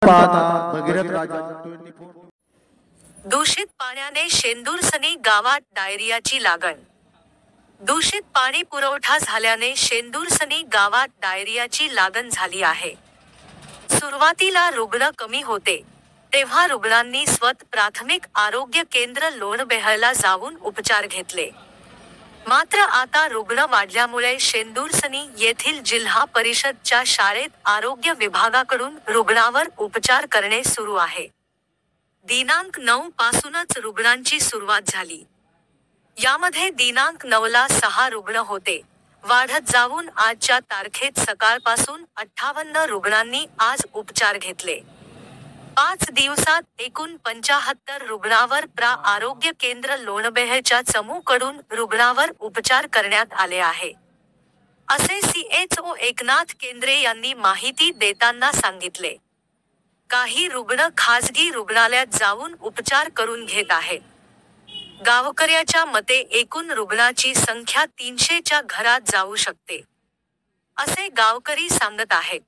पाहता भगीरथ राजा 24. दूषित पाण्याने शेंदूरसनी गावात डायरियाची लागण. दूषित पाणी पुरवठा झाल्याने शेंदूरसनी गावात डायरियाची लागण झाली आहे. सुरुवातीला रुग्ण कमी होते, तेव्हा रुग्णांनी प्राथमिक आरोग्य केंद्र लोणबेहळला जाऊन उपचार घेतले. मात्र आता रुग्ण वाढल्यामुळे शेंदूरसनी येथील जिल्हा परिषदच्या शाळेत आरोग्य विभागाकडून रुग्णावर उपचार करणे सुरू आहे. दिनांक 9 पासूनच रुग्णांची सुरुवात झाली. यामध्ये दिनांक 9 ला 6 रुग्ण होते, वाढत जाऊन आजच्या तारखेत सकाळपासून 58 रुग्णांनी आज उपचार घेतले. 5 दिवसात एकूण 75 रुग्णावर आरोग्य केंद्र लोणबेहळच्या चमूकडून रुग्णावर उपचार करण्यात आले आहे, असे CHO एकनाथ केंद्रे यांनी माहिती देताना सांगितले. काही रुग्ण खासगी रुग्णालयात जाऊन उपचार करून घेत आहेत. गावकऱ्याच्या मते एकूण रुग्णाची संख्या 300 च्या घरात जाऊ शकते, असे गावकरी सांगत आहेत.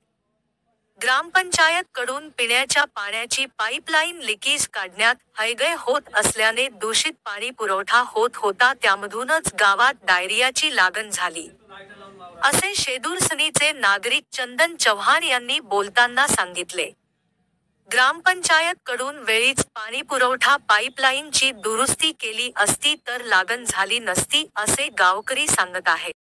ग्रामपंचायत कडून पिण्याच्या पाण्याची पाईपलाईन लिकेज काढण्यात हयगय होत असल्याने दूषित पाणी पुरवठा होत होता, त्यामधूनच गावात डायरियाची लागण झाली, असे शेंदूरसनीचे नागरिक चंदन चव्हाण यांनी बोलताना सांगितले. ग्रामपंचायत कडून वेळीच पाणी पुरवठा पाईपलाईनची दुरुस्ती केली असती तर लागण झाली नसती, असे गावकरी सांगत आहेत.